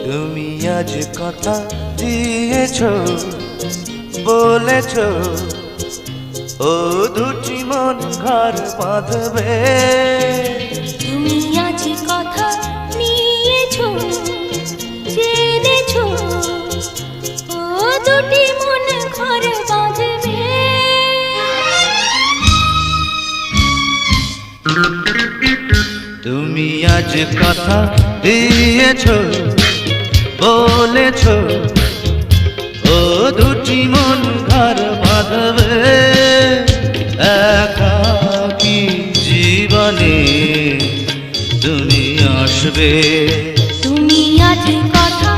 তুমি আজ কথা দিয়েছো, বলেছো ও দুটি মন ঘর বাঁধবে। তুমি আজ কথা নিয়েছো, জেনেছো ও দুটি মন ঘর বাঁধবে। তুমি আজ কথা দিয়েছো, বলেছো ও দুটি মন ঘর বাঁধবে। একাকী জীবনে তুমি আসবে। তুমি আজ কথা